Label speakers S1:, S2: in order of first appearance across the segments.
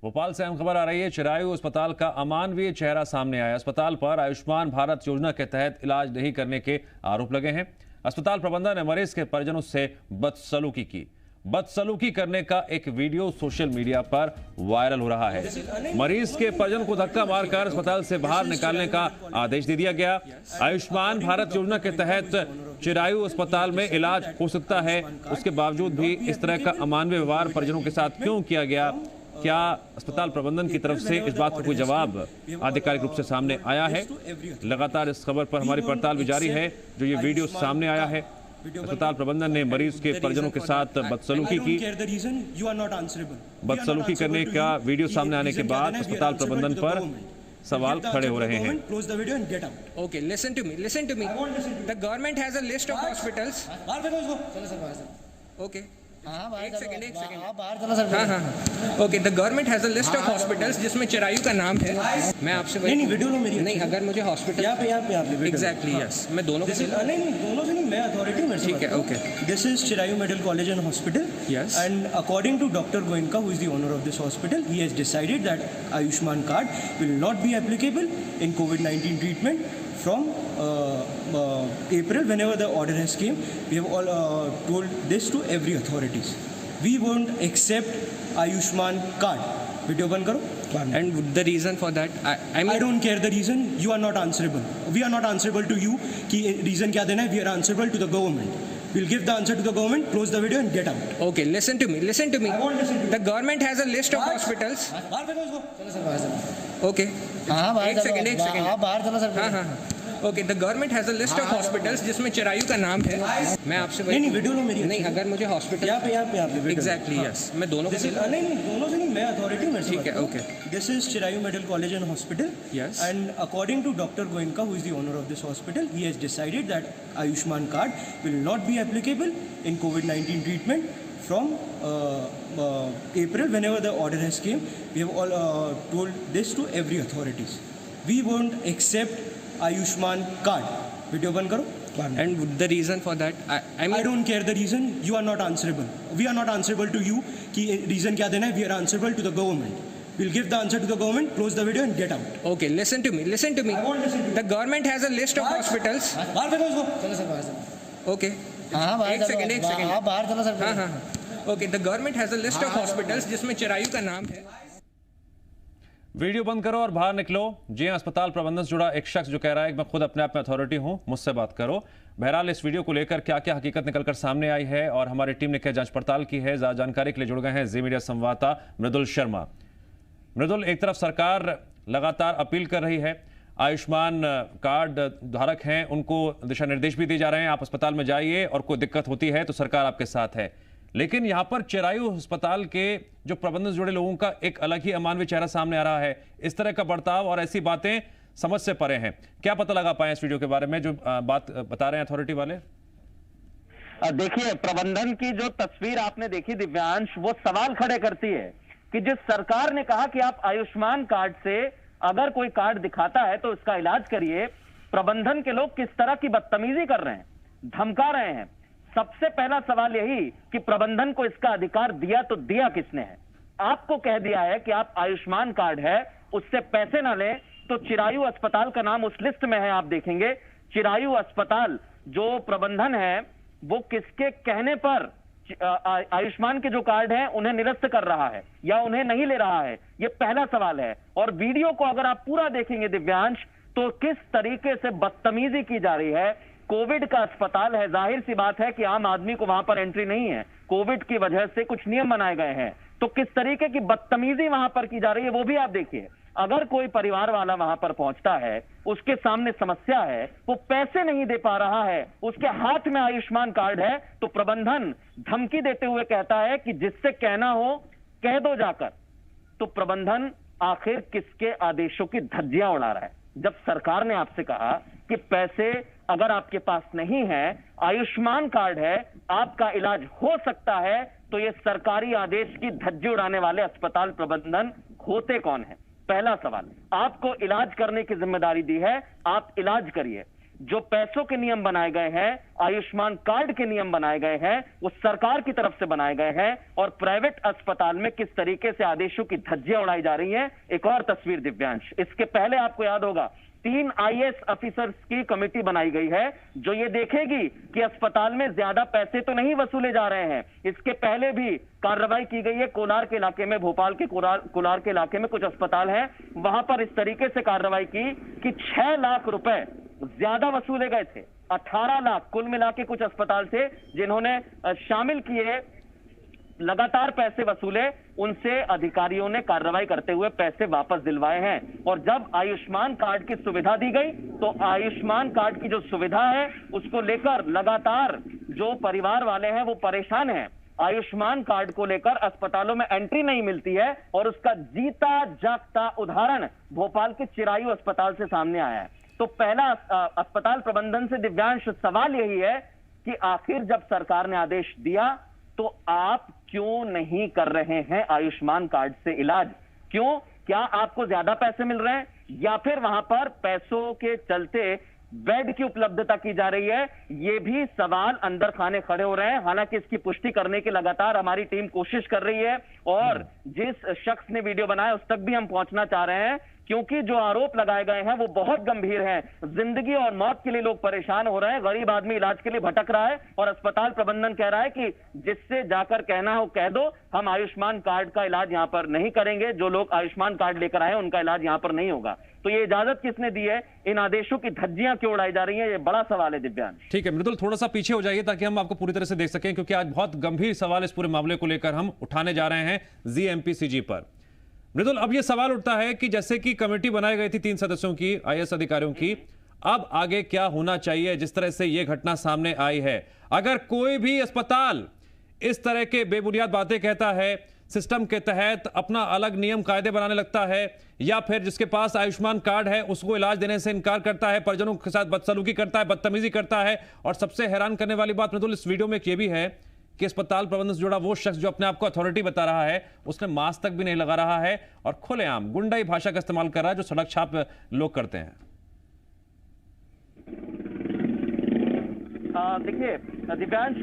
S1: भोपाल से अहम खबर आ रही है। चिरायु अस्पताल का अमानवीय चेहरा सामने आया। अस्पताल पर आयुष्मान भारत योजना के तहत इलाज नहीं करने के आरोप लगे हैं। अस्पताल प्रबंधन ने मरीज के परिजनों से बदसलूकी करने का एक वीडियो सोशल मीडिया पर वायरल हो रहा है। मरीज के परिजन को धक्का मारकर अस्पताल से बाहर निकालने का आदेश दे दिया गया। आयुष्मान भारत योजना के तहत चिरायु अस्पताल में इलाज हो सकता है, उसके बावजूद भी इस तरह का अमानवीय व्यवहार परिजनों के साथ क्यों किया गया? क्या अस्पताल प्रबंधन की तरफ से इस बात का कोई जवाब आधिकारिक रूप से सामने आया है? लगातार इस खबर पर हमारी पड़ताल भी जारी है। जो ये वीडियो सामने आया है, अस्पताल प्रबंधन ने मरीज के परिजनों के साथ बदसलूकी करने का वीडियो सामने आने के बाद अस्पताल प्रबंधन पर सवाल खड़े हो रहे हैं।
S2: Okay, listen to me. The government has a list of hospitals. Okay. एक second okay, the government has a list of hospitals जिसमें चिरायु का नाम है। मैं आपसे
S3: नहीं वीडियो लो मेरी।
S2: नहीं, अगर मुझे हॉस्पिटल
S3: यहाँ पे
S2: एग्जैक्टली यस, मैं दोनों को
S3: नहीं दोनों से नहीं, मैं अथॉरिटी में।
S2: ठीक है, okay.
S3: This is Chirayu medical college and hospital.
S2: Yes.
S3: And according to doctor Goenka, who is the owner of this hospital, he has decided that Ayushman card will not be applicable in COVID-19 treatment from April, whenever the order has came. We have all told this to every authorities. We won't accept Ayushman card. Video बंद करो.
S2: And the reason for that, I
S3: don't care the reason. You are not answerable. We are not answerable to you. कि reason क्या देना है? We are answerable to the government. We'll give the answer to the government. Close the video and get out.
S2: Okay, listen to me.
S3: I won't listen to you.
S2: The government has a list of hospitals. Okay. एक second
S3: बाहर चलो sir.
S2: हाँ। Okay, the government has a list of hospitals जिसमें चिरायु का नाम है। मैं आपसे
S3: नहीं वीडियो लो मेरी।
S2: नहीं, अगर मुझे हॉस्पिटल
S3: यहाँ पे
S2: एग्जैक्टली यस, मैं दोनों को
S3: नहीं दोनों से नहीं, मैं अथॉरिटी में।
S2: ठीक है, okay.
S3: This is Chirayu medical college and hospital.
S2: Yes.
S3: And according to doctor Goenka, who is the owner of this hospital, he has decided that Ayushman card will not be applicable in COVID-19 treatment from April, whenever the order has came. We have all told this to every authorities. We won't accept Ayushman card. Video बंद करो.
S2: And the reason for that, I
S3: don't care the reason. You are not answerable. We are not answerable to you. कि reason क्या देना है? We are answerable to the government. We'll give the answer to the government. Close the video and get out.
S2: Okay, listen to me.
S3: I won't listen to you.
S2: The government has a list of hospitals.
S3: बाहर चलो उसको।
S2: Okay. एक second
S3: बाहर चलो sir.
S2: हाँ। Okay, the government has a list of hospitals जिसमें चिरायु का नाम है।
S1: वीडियो बंद करो और बाहर निकलो। जी हां, अस्पताल प्रबंधन से जुड़ा एक शख्स जो कह रहा है कि मैं खुद अपने आप में अथॉरिटी हूं, मुझसे बात करो। बहरहाल इस वीडियो को लेकर क्या क्या हकीकत निकलकर सामने आई है और हमारी टीम ने क्या जांच पड़ताल की है, ज्यादा जानकारी के लिए जुड़ गए हैं जी मीडिया संवाददाता मृदुल शर्मा। मृदुल, एक तरफ सरकार लगातार अपील कर रही है, आयुष्मान कार्ड धारक हैं उनको दिशा निर्देश भी दिए जा रहे हैं, आप अस्पताल में जाइए और कोई दिक्कत होती है तो सरकार आपके साथ है। लेकिन यहां पर चिरायु अस्पताल के जो प्रबंधन से जुड़े लोगों का एक अलग ही अमानवीय चेहरा सामने आ रहा है। इस तरह का बर्ताव और ऐसी बातें समझ से परे हैं। क्या पता लगा पाए इस वीडियो के बारे में जो बात बता रहे हैं अथॉरिटी वाले?
S4: देखिए, प्रबंधन की जो तस्वीर आपने देखी दिव्यांश, वो सवाल खड़े करती है कि जिस सरकार ने कहा कि आप आयुष्मान कार्ड से अगर कोई कार्ड दिखाता है तो उसका इलाज करिए, प्रबंधन के लोग किस तरह की बदतमीजी कर रहे हैं, धमका रहे हैं। सबसे पहला सवाल यही कि प्रबंधन को इसका अधिकार दिया तो दिया किसने है? आपको कह दिया है कि आप आयुष्मान कार्ड है, उससे पैसे ना लें, तो चिरायु अस्पताल का नाम उस लिस्ट में है। आप देखेंगे चिरायु अस्पताल जो प्रबंधन है वो किसके कहने पर आयुष्मान के जो कार्ड हैं उन्हें निरस्त कर रहा है या उन्हें नहीं ले रहा है, ये पहला सवाल है। और वीडियो को अगर आप पूरा देखेंगे दिव्यांश, तो किस तरीके से बदतमीजी की जा रही है। कोविड का अस्पताल है, जाहिर सी बात है कि आम आदमी को वहां पर एंट्री नहीं है, कोविड की वजह से कुछ नियम बनाए गए हैं, तो किस तरीके की बदतमीजी वहां पर की जा रही है वो भी आप देखिए। अगर कोई परिवार वाला वहां पर पहुंचता है, उसके सामने समस्या है, वो पैसे नहीं दे पा रहा है, उसके हाथ में आयुष्मान कार्ड है, तो प्रबंधन धमकी देते हुए कहता है कि जिससे कहना हो कह दो जाकर। तो प्रबंधन आखिर किसके आदेशों की धज्जियां उड़ा रहा है? जब सरकार ने आपसे कहा कि पैसे अगर आपके पास नहीं है, आयुष्मान कार्ड है, आपका इलाज हो सकता है, तो ये सरकारी आदेश की धज्जी उड़ाने वाले अस्पताल प्रबंधन होते कौन है? पहला सवाल। आपको इलाज करने की जिम्मेदारी दी है, आप इलाज करिए। जो पैसों के नियम बनाए गए हैं, आयुष्मान कार्ड के नियम बनाए गए हैं, वो सरकार की तरफ से बनाए गए हैं, और प्राइवेट अस्पताल में किस तरीके से आदेशों की धज्जियां उड़ाई जा रही हैं। एक और तस्वीर दिव्यांश, इसके पहले आपको याद होगा 3 IAS ऑफिसर्स की कमेटी बनाई गई है जो ये देखेगी कि अस्पताल में ज्यादा पैसे तो नहीं वसूले जा रहे हैं। इसके पहले भी कार्रवाई की गई है कोलार के इलाके में, भोपाल के कोलार के इलाके में कुछ अस्पताल हैं, वहां पर इस तरीके से कार्रवाई की कि 6 लाख रुपए ज्यादा वसूले गए थे। 18 लाख कुल मिला के कुछ अस्पताल थे जिन्होंने शामिल किए, लगातार पैसे वसूले, उनसे अधिकारियों ने कार्रवाई करते हुए पैसे वापस दिलवाए हैं। और जब आयुष्मान कार्ड की सुविधा दी गई तो आयुष्मान कार्ड की जो सुविधा है उसको लेकर लगातार जो परिवार वाले हैं वो परेशान हैं। आयुष्मान कार्ड को लेकर अस्पतालों में एंट्री नहीं मिलती है, और उसका जीता जागता उदाहरण भोपाल के चिरायु अस्पताल से सामने आया है। तो पहला अस्पताल प्रबंधन से दिव्यांश सवाल यही है कि आखिर जब सरकार ने आदेश दिया तो आप क्यों नहीं कर रहे हैं आयुष्मान कार्ड से इलाज? क्यों? क्या आपको ज्यादा पैसे मिल रहे हैं, या फिर वहां पर पैसों के चलते बेड की उपलब्धता की जा रही है? ये भी सवाल अंदर खाने खड़े हो रहे हैं। हालांकि इसकी पुष्टि करने की लगातार हमारी टीम कोशिश कर रही है, और जिस शख्स ने वीडियो बनाया उस तक भी हम पहुंचना चाह रहे हैं, क्योंकि जो आरोप लगाए गए हैं वो बहुत गंभीर हैं। जिंदगी और मौत के लिए लोग परेशान हो रहे हैं, गरीब आदमी इलाज के लिए भटक रहा है, और अस्पताल प्रबंधन कह रहा है कि जिससे जाकर कहना हो कह दो, हम आयुष्मान कार्ड का इलाज यहां पर नहीं करेंगे, जो लोग आयुष्मान कार्ड लेकर आए उनका इलाज यहां पर नहीं होगा। तो ये इजाजत किसने दी है? इन आदेशों की धज्जियां क्यों उड़ाई जा रही है? ये बड़ा सवाल है दिव्यांश।
S1: ठीक है मृदुल, थोड़ा सा पीछे हो जाइए ताकि हम आपको पूरी तरह से देख सकें, क्योंकि आज बहुत गंभीर सवाल इस पूरे मामले को लेकर हम उठाने जा रहे हैं GMPCG पर। मृदुल, अब यह सवाल उठता है कि जैसे कि कमेटी बनाई गई थी 3 सदस्यों की, IAS अधिकारियों की, अब आगे क्या होना चाहिए? जिस तरह से यह घटना सामने आई है, अगर कोई भी अस्पताल इस तरह के बेबुनियाद बातें कहता है, सिस्टम के तहत अपना अलग नियम कायदे बनाने लगता है, या फिर जिसके पास आयुष्मान कार्ड है उसको इलाज देने से इनकार करता है, परिजनों के साथ बदसलूकी करता है, बदतमीजी करता है, और सबसे हैरान करने वाली बात मृदुल इस वीडियो में यह भी है कि अस्पताल प्रबंधन से जुड़ा वो शख्स जो अपने आप को अथॉरिटी बता रहा है, उसने मास्क तक भी नहीं लगा रहा है और खुलेआम गुंडाई भाषा का इस्तेमाल कर रहा है जो सड़क छाप लोग करते हैं।
S4: देखिए दिव्यांश,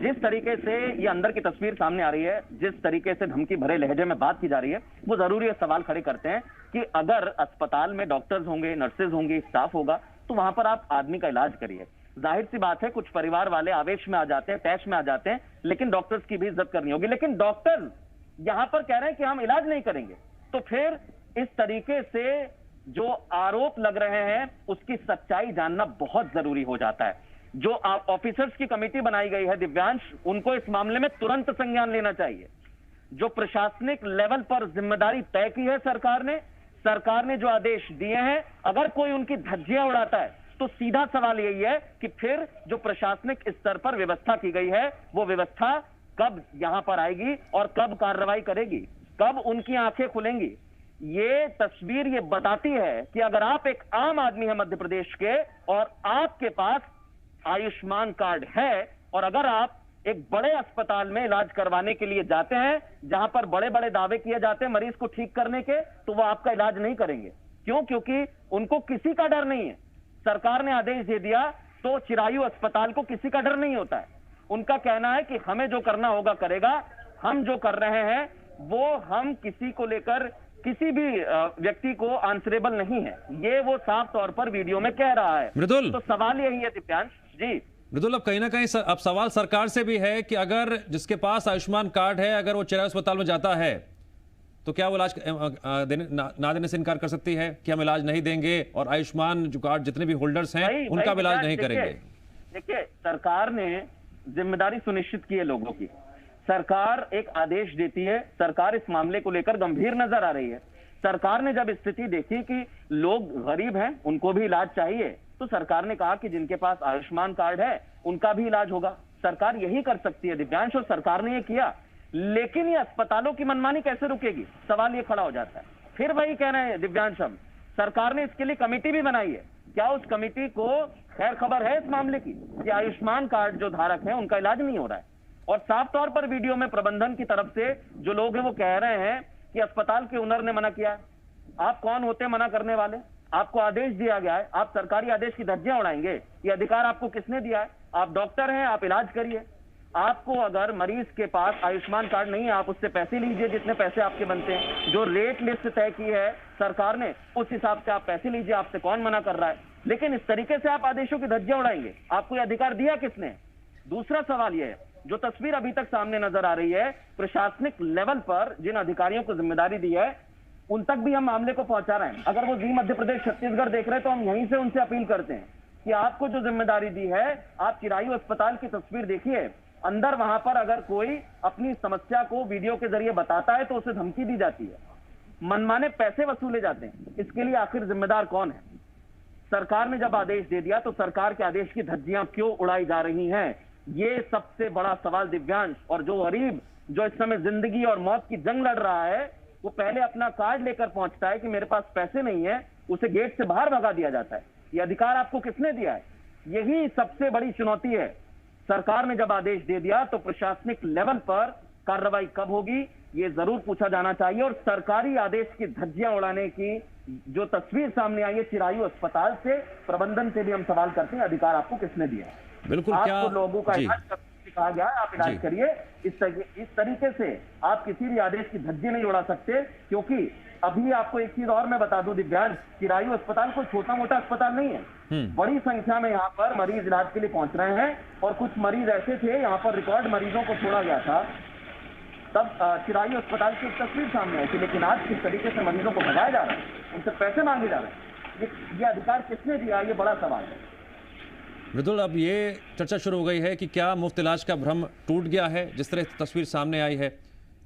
S4: जिस तरीके से ये अंदर की तस्वीर सामने आ रही है, जिस तरीके से धमकी भरे लहजे में बात की जा रही है, वो जरूरी सवाल खड़े करते हैं कि अगर अस्पताल में डॉक्टर्स होंगे, नर्सेज होंगी, स्टाफ होगा, तो वहां पर आप आदमी का इलाज करिए। जाहिर सी बात है कुछ परिवार वाले आवेश में आ जाते हैं, तैश में आ जाते हैं, लेकिन डॉक्टर्स की भी इज्जत करनी होगी। लेकिन डॉक्टर यहां पर कह रहे हैं कि हम इलाज नहीं करेंगे, तो फिर इस तरीके से जो आरोप लग रहे हैं उसकी सच्चाई जानना बहुत जरूरी हो जाता है। जो ऑफिसर्स की कमेटी बनाई गई है दिव्यांश, उनको इस मामले में तुरंत संज्ञान लेना चाहिए। जो प्रशासनिक लेवल पर जिम्मेदारी तय की है सरकार ने जो आदेश दिए हैं, अगर कोई उनकी धज्जियां उड़ाता है तो सीधा सवाल यही है कि फिर जो प्रशासनिक स्तर पर व्यवस्था की गई है वो व्यवस्था कब यहां पर आएगी और कब कार्रवाई करेगी, कब उनकी आंखें खुलेंगी। ये तस्वीर ये बताती है कि अगर आप एक आम आदमी हैं मध्य प्रदेश के और आपके पास आयुष्मान कार्ड है, और अगर आप एक बड़े अस्पताल में इलाज करवाने के लिए जाते हैं जहां पर बड़े बड़े दावे किए जाते हैं मरीज को ठीक करने के, तो वो आपका इलाज नहीं करेंगे। क्यों? क्योंकि उनको किसी का डर नहीं है। सरकार ने आदेश दे दिया तो चिरायु अस्पताल को किसी का डर नहीं होता है। उनका कहना है कि हमें जो करना होगा करेगा, हम जो कर रहे हैं वो हम किसी को लेकर किसी भी व्यक्ति को आंसरेबल नहीं है, ये वो साफ तौर पर वीडियो में कह रहा है।
S1: मृदुल,
S4: तो सवाल यही है दिव्यांश जी।
S1: मृदुल, अब कहीं ना कहीं अब सवाल सरकार से भी है कि अगर जिसके पास आयुष्मान कार्ड है, अगर वो चिरायु अस्पताल में जाता है तो क्या वो इलाज ना देने से इनकार कर सकती है कि हम इलाज नहीं देंगे, और आयुष्मान जो कार्ड जितने भी होल्डर्स हैं उनका भी इलाज नहीं करेंगे?
S4: देखिए, सरकार ने जिम्मेदारी सुनिश्चित की है लोगों की। सरकार एक आदेश देती है, सरकार इस मामले को लेकर गंभीर नजर आ रही है। सरकार ने जब स्थिति देखी कि लोग गरीब हैं, उनको भी इलाज चाहिए, तो सरकार ने कहा कि जिनके पास आयुष्मान कार्ड है उनका भी इलाज होगा। सरकार यही कर सकती है दिव्यांश, और सरकार ने ये किया। लेकिन ये अस्पतालों की मनमानी कैसे रुकेगी, सवाल ये खड़ा हो जाता है। फिर वही कह रहे हैं दिव्यांश, हम सरकार ने इसके लिए कमेटी भी बनाई है। क्या उस कमेटी को खैर खबर है इस मामले की कि आयुष्मान कार्ड जो धारक हैं उनका इलाज नहीं हो रहा है? और साफ तौर पर वीडियो में प्रबंधन की तरफ से जो लोग हैं वो कह रहे हैं कि अस्पताल के ओनर ने मना किया है। आप कौन होते हैं मना करने वाले? आपको आदेश दिया गया है, आप सरकारी आदेश की धज्जियां उड़ाएंगे? ये अधिकार आपको किसने दिया है? आप डॉक्टर हैं, आप इलाज करिए। आपको अगर मरीज के पास आयुष्मान कार्ड नहीं है, आप उससे पैसे लीजिए जितने पैसे आपके बनते हैं। जो रेट लिस्ट तय की है सरकार ने, उस हिसाब से आप पैसे लीजिए, आपसे कौन मना कर रहा है? लेकिन इस तरीके से आप आदेशों की धज्जियां उड़ाएंगे, आपको यह अधिकार दिया किसने? दूसरा सवाल यह है, जो तस्वीर अभी तक सामने नजर आ रही है, प्रशासनिक लेवल पर जिन अधिकारियों को जिम्मेदारी दी है, उन तक भी हम मामले को पहुंचा रहे हैं। अगर वो जी मध्य प्रदेश छत्तीसगढ़ देख रहे हैं, तो हम यहीं से उनसे अपील करते हैं कि आपको जो जिम्मेदारी दी है, आप चिरायु अस्पताल की तस्वीर देखिए। अंदर वहां पर अगर कोई अपनी समस्या को वीडियो के जरिए बताता है तो उसे धमकी दी जाती है, मनमाने पैसे वसूले जाते हैं। इसके लिए आखिर जिम्मेदार कौन है? सरकार ने जब आदेश दे दिया तो सरकार के आदेश की धज्जियां क्यों उड़ाई जा रही हैं? ये सबसे बड़ा सवाल दिव्यांश। और जो गरीब जो इस समय जिंदगी और मौत की जंग लड़ रहा है, वो पहले अपना कार्ड लेकर पहुंचता है कि मेरे पास पैसे नहीं है, उसे गेट से बाहर भगा दिया जाता है। ये अधिकार आपको किसने दिया है? यही सबसे बड़ी चुनौती है। सरकार ने जब आदेश दे दिया तो प्रशासनिक लेवल पर कार्रवाई कब होगी, ये जरूर पूछा जाना चाहिए। और सरकारी आदेश की धज्जियां उड़ाने की जो तस्वीर सामने आई है चिरायु अस्पताल से, प्रबंधन से भी हम सवाल करते हैं, अधिकार आपको किसने दिया है?
S1: बिल्कुल,
S4: आपको लोगों का इलाज करने कहा गया है, आप इलाज करिए। इस तरीके से आप किसी भी आदेश की धज्जी नहीं उड़ा सकते। क्योंकि अभी आपको एक चीज और मैं बता दूं दिव्यांश, चिरायु अस्पताल कोई छोटा मोटा अस्पताल नहीं है। बड़ी संख्या में यहाँ पर मरीज इलाज के लिए पहुंच रहे हैं। और कुछ मरीज ऐसे थे, यहाँ पर रिकॉर्ड मरीजों को छोड़ा गया था, तब चिरायु अस्पताल की एक तस्वीर सामने आई थी। लेकिन आज किस तरीके से मरीजों को भगाया जा रहा है, उनसे पैसे मांगे जा रहे हैं, ये अधिकार किसने दिया, ये बड़ा सवाल है।
S1: मृदुल, अब ये चर्चा शुरू हो गई है कि क्या मुफ्त इलाज का भ्रम टूट गया है? जिस तरह तस्वीर सामने आई है,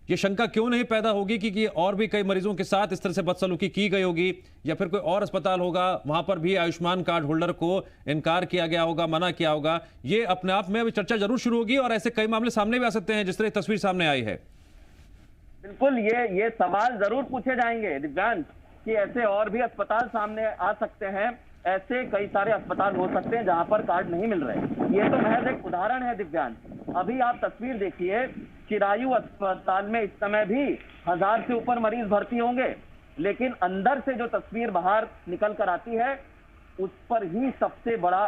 S1: ये शंका क्यों नहीं पैदा होगी कि और भी कई मरीजों के साथ इस तरह से बदसलूकी की गई होगी, या फिर कोई और अस्पताल होगा वहां पर भी आयुष्मान कार्ड होल्डर को इनकार किया गया होगा, मना किया होगा? ये अपने आप में अभी चर्चा जरूर शुरू होगी और ऐसे कई मामले सामने भी आ सकते हैं जिस तरह तस्वीर सामने आई है।
S4: बिल्कुल, ये सवाल जरूर पूछे जाएंगे दिव्यांश कि ऐसे और भी अस्पताल सामने आ सकते हैं, ऐसे कई सारे अस्पताल हो सकते हैं जहां पर कार्ड नहीं मिल रहे। ये तो महज एक उदाहरण है दिव्यांश। अभी आप तस्वीर देखिए, चिरायु अस्पताल में इस समय भी 1000 से ऊपर मरीज भर्ती होंगे, लेकिन अंदर से जो तस्वीर बाहर निकल कर आती है, उस पर ही सबसे बड़ा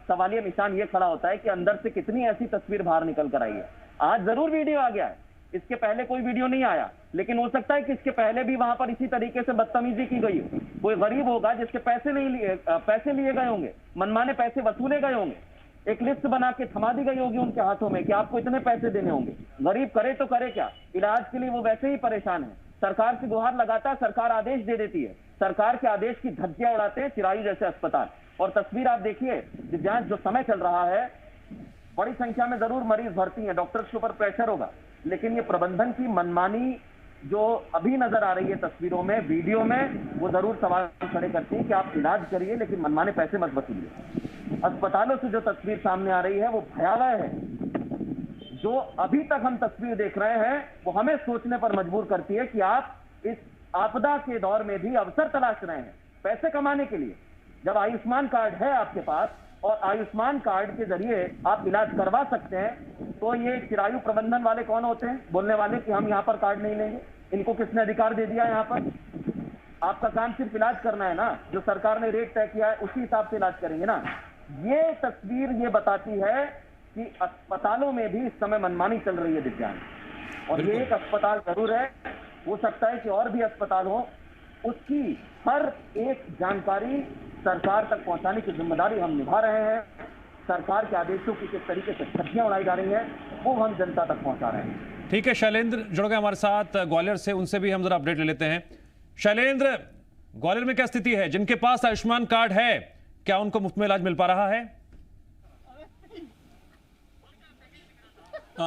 S4: सवालिया निशान ये खड़ा होता है कि अंदर से कितनी ऐसी तस्वीर बाहर निकल कर आई है। आज जरूर वीडियो आ गया है, इसके पहले कोई वीडियो नहीं आया, लेकिन हो सकता है कि इसके पहले भी वहां पर इसी तरीके से बदतमीजी की गई हो। कोई गरीब होगा जिसके पैसे लिए गए होंगे, मनमाने पैसे वसूले गए होंगे, एक लिस्ट बना के थमा दी गई होगी उनके हाथों में कि आपको इतने पैसे देने होंगे। गरीब करे तो करे क्या, इलाज के लिए वो वैसे ही परेशान है। सरकार से गुहार लगाता है, सरकार आदेश दे देती है, सरकार के आदेश की धज्जियां उड़ाते हैं चिरायु जैसे अस्पताल। और तस्वीर आप देखिए दिव्यांश, जो समय चल रहा है, बड़ी संख्या में जरूर मरीज भर्ती है, डॉक्टर्स के ऊपर प्रेशर होगा, लेकिन ये प्रबंधन की मनमानी जो अभी नजर आ रही है तस्वीरों में, वीडियो में, वो जरूर सवाल खड़े करती है कि आप इलाज करिए लेकिन मनमाने पैसे मत वसूलिए। अस्पतालों से जो तस्वीर सामने आ रही है वो भयावह है। जो अभी तक हम तस्वीर देख रहे हैं वो हमें सोचने पर मजबूर करती है कि आप इस आपदा के दौर में भी अवसर तलाश रहे हैं पैसे कमाने के लिए। जब आयुष्मान कार्ड है आपके पास और आयुष्मान कार्ड के जरिए आप इलाज करवा सकते हैं, तो ये चिरायु प्रबंधन वाले कौन होते हैं बोलने वाले कि हम यहाँ पर कार्ड नहीं लेंगे? इनको किसने अधिकार दे दिया? यहाँ पर आपका काम सिर्फ इलाज करना है ना, जो सरकार ने रेट तय किया है उसी हिसाब से इलाज करेंगे ना। ये तस्वीर ये बताती है कि अस्पतालों में भी इस समय मनमानी चल रही है दिव्यांग, और ये एक अस्पताल जरूर है, हो सकता है कि और भी अस्पताल हो, उसकी हर एक जानकारी सरकार तक पहुंचाने की जिम्मेदारी हम निभा रहे हैं। सरकार के आदेशों की किस तरीके से धज्जियां उड़ाई जा रही हैं वो हम जनता तक पहुंचा रहे हैं।
S1: ठीक है, शैलेंद्र जुड़ गए हमारे साथ ग्वालियर से, उनसे भी हम जरा अपडेट ले लेते हैं। शैलेंद्र, ग्वालियर में क्या स्थिति है? जिनके पास आयुष्मान कार्ड है, क्या उनको मुफ्त में इलाज मिल पा रहा है?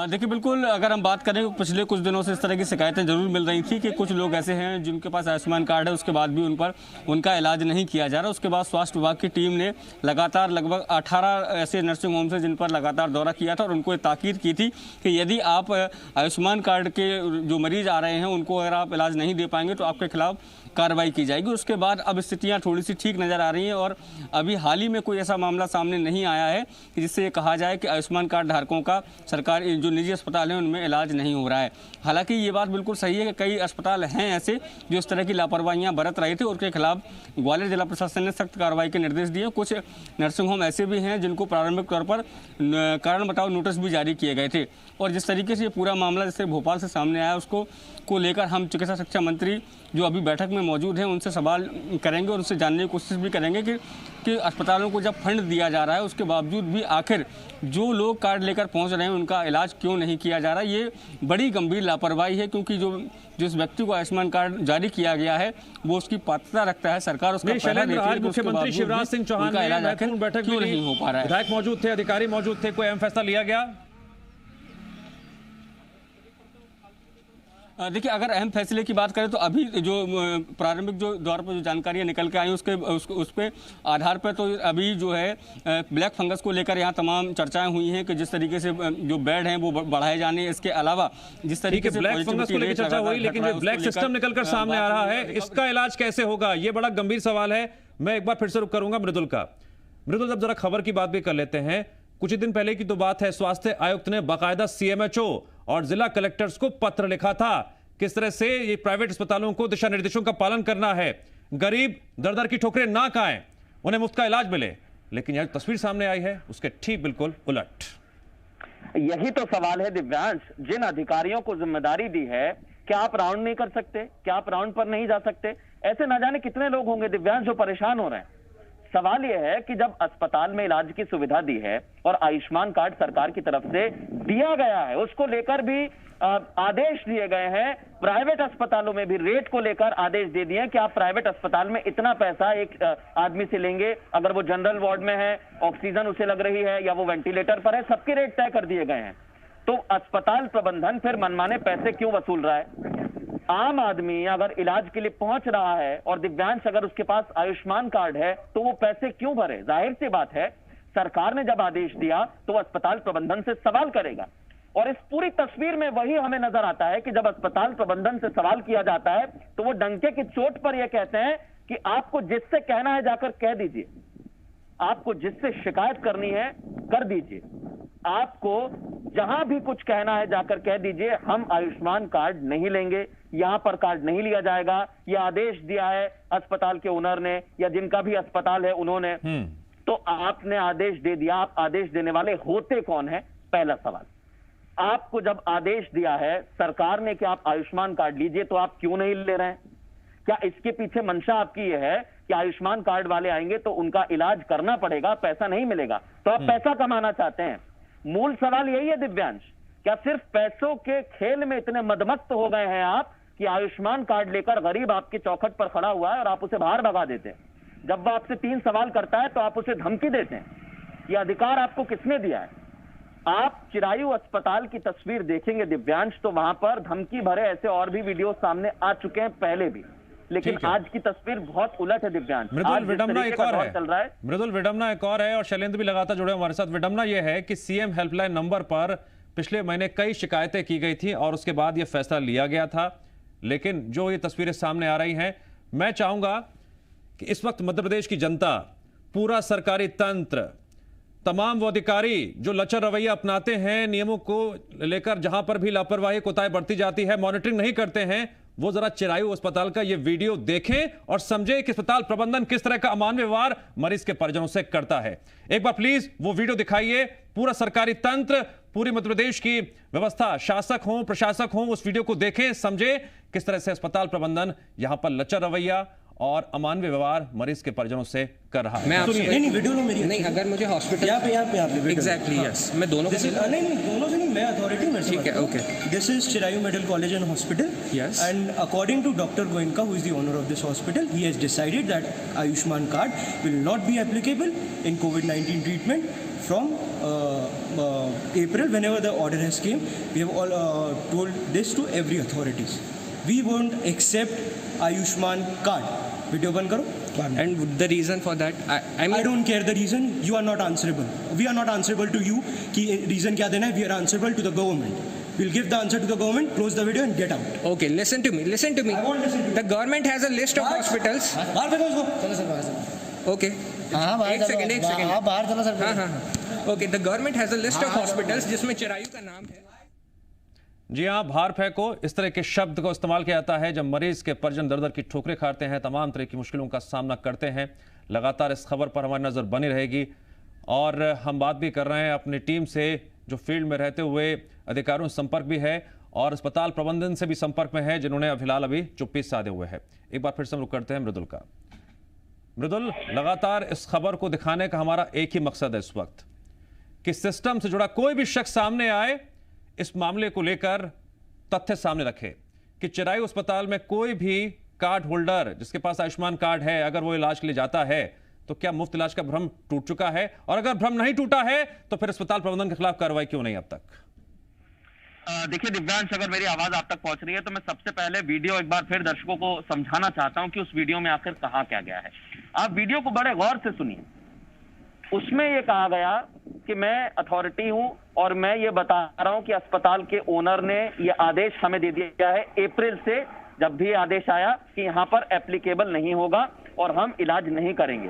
S5: देखिए, बिल्कुल अगर हम बात करें, पिछले कुछ दिनों से इस तरह की शिकायतें जरूर मिल रही थी कि कुछ लोग ऐसे हैं जिनके पास आयुष्मान कार्ड है, उसके बाद भी उन पर उनका इलाज नहीं किया जा रहा। उसके बाद स्वास्थ्य विभाग की टीम ने लगातार लगभग 18 ऐसे नर्सिंग होम से जिन पर लगातार दौरा किया था और उनको ताकीद की थी कि यदि आप आयुष्मान कार्ड के जो मरीज आ रहे हैं उनको अगर आप इलाज नहीं दे पाएंगे तो आपके खिलाफ कार्रवाई की जाएगी। उसके बाद अब स्थितियां थोड़ी सी ठीक नज़र आ रही हैं और अभी हाल ही में कोई ऐसा मामला सामने नहीं आया है कि जिससे ये कहा जाए कि आयुष्मान कार्ड धारकों का सरकार जो निजी अस्पताल हैं उनमें इलाज नहीं हो रहा है। हालांकि ये बात बिल्कुल सही है कि कई अस्पताल हैं ऐसे जो इस तरह की लापरवाहियां बरत रहे थे, उनके खिलाफ ग्वालियर जिला प्रशासन ने सख्त कार्रवाई के निर्देश दिए। कुछ नर्सिंग होम ऐसे भी हैं जिनको प्रारंभिक तौर पर कारण बताओ नोटिस भी जारी किए गए थे। और जिस तरीके से ये पूरा मामला जैसे भोपाल से सामने आया उसको लेकर हम चिकित्सा शिक्षा मंत्री जो अभी बैठक में मौजूद हैं उनसे सवाल करेंगे और उनसे जानने की कोशिश भी करेंगे कि अस्पतालों को जब फंड दिया जा रहा है उसके बावजूद भी आखिर जो लोग कार्ड लेकर पहुंच रहे हैं उनका इलाज क्यों नहीं किया जा रहा। ये बड़ी गंभीर लापरवाही है, क्योंकि जिस व्यक्ति को आयुष्मान कार्ड जारी किया गया है वो उसकी पात्रता रखता है, सरकार उसका
S1: मुख्यमंत्री शिवराज सिंह चौहान ने महत्वपूर्ण बैठक
S5: क्यों नहीं हो पा रहा है।
S1: विधायक मौजूद थे, अधिकारी मौजूद थे, कोई अहम फैसला लिया गया?
S5: देखिए, अगर अहम फैसले की बात करें तो अभी जो प्रारंभिक जो दौर पर जो जानकारियां निकल के आई उस पे आधार पर तो अभी जो है ब्लैक फंगस को लेकर यहाँ तमाम चर्चाएं हुई हैं कि जिस तरीके से जो बेड हैं वो बढ़ाए जाने, इसके अलावा जिस तरीके से
S1: ब्लैक फंगस को लेकर चर्चा हुई, लेकिन जो ब्लैक सिस्टम निकलकर सामने आ रहा है इसका इलाज कैसे होगा, ये बड़ा गंभीर सवाल है। मैं एक बार फिर से रुक करूंगा मृदुल का। मृदुल, जब जरा खबर की बात भी कर लेते हैं, कुछ ही दिन पहले की तो बात है, स्वास्थ्य आयुक्त ने बाकायदा सीएमएचओ और जिला कलेक्टर्स को पत्र लिखा था किस तरह से ये प्राइवेट अस्पतालों को दिशा निर्देशों का पालन करना है, गरीब दर दर की ठोकरें ना खाएं, उन्हें मुफ्त का इलाज मिले। लेकिन यह तस्वीर सामने आई है उसके ठीक बिल्कुल उलट।
S4: यही तो सवाल है दिव्यांश, जिन अधिकारियों को जिम्मेदारी दी है, क्या आप राउंड नहीं कर सकते? क्या आप राउंड पर नहीं जा सकते? ऐसे ना जाने कितने लोग होंगे दिव्यांश जो परेशान हो रहे हैं। सवाल यह है कि जब अस्पताल में इलाज की सुविधा दी है और आयुष्मान कार्ड सरकार की तरफ से दिया गया है, उसको लेकर भी आदेश दिए गए हैं, प्राइवेट अस्पतालों में भी रेट को लेकर आदेश दे दिए कि आप प्राइवेट अस्पताल में इतना पैसा एक आदमी से लेंगे, अगर वो जनरल वार्ड में है, ऑक्सीजन उसे लग रही है या वो वेंटिलेटर पर है, सबके रेट तय कर दिए गए हैं। तो अस्पताल प्रबंधन फिर मनमाने पैसे क्यों वसूल रहा है? आम आदमी अगर इलाज के लिए पहुंच रहा है और दिव्यांश अगर उसके पास आयुष्मान कार्ड है तो वो पैसे क्यों भरे? जाहिर सी बात है, सरकार ने जब आदेश दिया तो अस्पताल प्रबंधन से सवाल करेगा। और इस पूरी तस्वीर में वही हमें नजर आता है कि जब अस्पताल प्रबंधन से सवाल किया जाता है तो वो डंके की चोट पर यह कहते हैं कि आपको जिससे कहना है जाकर कह दीजिए, आपको जिससे शिकायत करनी है कर दीजिए, आपको जहां भी कुछ कहना है जाकर कह दीजिए, हम आयुष्मान कार्ड नहीं लेंगे, यहां पर कार्ड नहीं लिया जाएगा। यह आदेश दिया है अस्पताल के ओनर ने या जिनका भी अस्पताल है उन्होंने। तो आपने आदेश दे दिया, आप आदेश देने वाले होते कौन है? पहला सवाल। आपको जब आदेश दिया है सरकार ने कि आप आयुष्मान कार्ड लीजिए, तो आप क्यों नहीं ले रहे हैं? क्या इसके पीछे मंशा आपकी यह है कि आयुष्मान कार्ड वाले आएंगे तो उनका इलाज करना पड़ेगा, पैसा नहीं मिलेगा, तो आप पैसा कमाना चाहते हैं? मूल सवाल यही है दिव्यांश, क्या सिर्फ पैसों के खेल में इतने मदमस्त हो गए हैं आप कि आयुष्मान कार्ड लेकर गरीब आपकी चौखट पर खड़ा हुआ है और आप उसे बाहर भगा देते हैं? जब वो आपसे 3 सवाल करता है तो आप उसे धमकी देते हैं। यह अधिकार आपको किसने दिया है? आप चिरायु अस्पताल की तस्वीर देखेंगे दिव्यांश, तो वहां पर धमकी भरे ऐसे और भी वीडियो सामने आ चुके हैं पहले भी, लेकिन आज की तस्वीर बहुत उलट है दिव्यांश।
S1: मृदुल, विडम्बना एक और है,
S4: चल रहा है
S1: मृदुल, विडम्बना एक और है और शैलेंद्र भी लगातार जुड़े हमारे साथ। विडम्बना यह है कि सीएम हेल्पलाइन नंबर पर पिछले महीने कई शिकायतें की गई थी और उसके बाद यह फैसला लिया गया था, लेकिन जो ये तस्वीरें सामने आ रही हैं, मैं चाहूंगा कि इस वक्त मध्य प्रदेश की जनता, पूरा सरकारी तंत्र, तमाम वो अधिकारी जो लचर रवैया अपनाते हैं, नियमों को लेकर जहां पर भी लापरवाही कोताही बढ़ती जाती है, मॉनिटरिंग नहीं करते हैं, वो जरा चिरायु अस्पताल का ये वीडियो देखें और समझें कि अस्पताल प्रबंधन किस तरह का अमानवीय व्यवहार मरीज के परिजनों से करता है। एक बार प्लीज वो वीडियो दिखाइए। पूरा सरकारी तंत्र, पूरी मध्य प्रदेश की व्यवस्था, शासक हो प्रशासक हो, उस वीडियो को देखें, समझे किस तरह से अस्पताल प्रबंधन यहां पर लचर रवैया और अमानवीय व्यवहार मरीज के परिजनों से कर रहा है।
S2: मैं आपसे
S3: नहीं वीडियो लो मेरी
S2: नहीं, अगर मुझे हॉस्पिटल
S3: यहाँ पे
S2: एग्जैक्टली यस, मैं दोनों को
S3: नहीं दोनों से नहीं, मैं अथॉरिटी में,
S2: ठीक है, okay.
S3: This is Chirayu medical college and hospital,
S2: Yes.
S3: and according to Dr. Goenka, who is the owner of this hospital, he has decided that Ayushman card will not be applicable in COVID-19 treatment from April, whenever the order has came. We have all told this to every authorities. We won't accept Ayushman card. Video बंद करो।
S2: And the reason for that, I mean,
S3: I don't care the reason. You are not answerable. We are not answerable to you. कि reason क्या देना है? We are answerable to the government. We'll give the answer to the government. Close the video and get out.
S2: okay, listen to me.
S3: I won't listen to you.
S2: The government has a list of hospitals.
S3: बाहर फेंको उसको। चलो sir बाहर चलो।
S2: Okay.
S6: हाँ बाहर
S2: एक
S6: चलो।
S2: सेकंड
S6: हाँ बाहर चलो सर।
S2: हाँ। Okay, the government has a list of hospitals जिसमें चिरायु का नाम है।
S1: जी हाँ, बाहर फेंको, इस तरह के शब्द को इस्तेमाल किया जाता है जब मरीज के परिजन दर दर की ठोकरें खाते हैं, तमाम तरह की मुश्किलों का सामना करते हैं। लगातार इस खबर पर हमारी नज़र बनी रहेगी और हम बात भी कर रहे हैं अपनी टीम से जो फील्ड में रहते हुए अधिकारियों से संपर्क भी है और अस्पताल प्रबंधन से भी संपर्क में है, जिन्होंने फिलहाल अभी चुप्पी साधे हुए हैं। एक बार फिर से हम रुक करते हैं मृदुल का। मृदुल, लगातार इस खबर को दिखाने का हमारा एक ही मकसद है इस वक्त कि सिस्टम से जुड़ा कोई भी शख्स सामने आए, इस मामले को लेकर तथ्य सामने रखे कि चिरायू अस्पताल में कोई भी कार्ड होल्डर जिसके पास आयुष्मान कार्ड है, अगर वो इलाज के लिए जाता है तो क्या मुफ्त इलाज का भ्रम टूट चुका है, और अगर भ्रम नहीं टूटा है तो फिर अस्पताल प्रबंधन के खिलाफ कार्रवाई क्यों नहीं अब तक?
S4: देखिए दिव्यांश, अगर मेरी आवाज आप तक पहुंच रही है तो मैं सबसे पहले वीडियो एक बार फिर दर्शकों को समझाना चाहता हूं कि उस वीडियो में आखिर कहा क्या गया है। आप वीडियो को बड़े गौर से सुनिए। उसमें यह कहा गया कि मैं अथॉरिटी हूं और मैं ये बता रहा हूं कि अस्पताल के ओनर ने यह आदेश हमें दे दिया है अप्रैल से, जब भी आदेश आया कि यहां पर एप्लीकेबल नहीं होगा और हम इलाज नहीं करेंगे।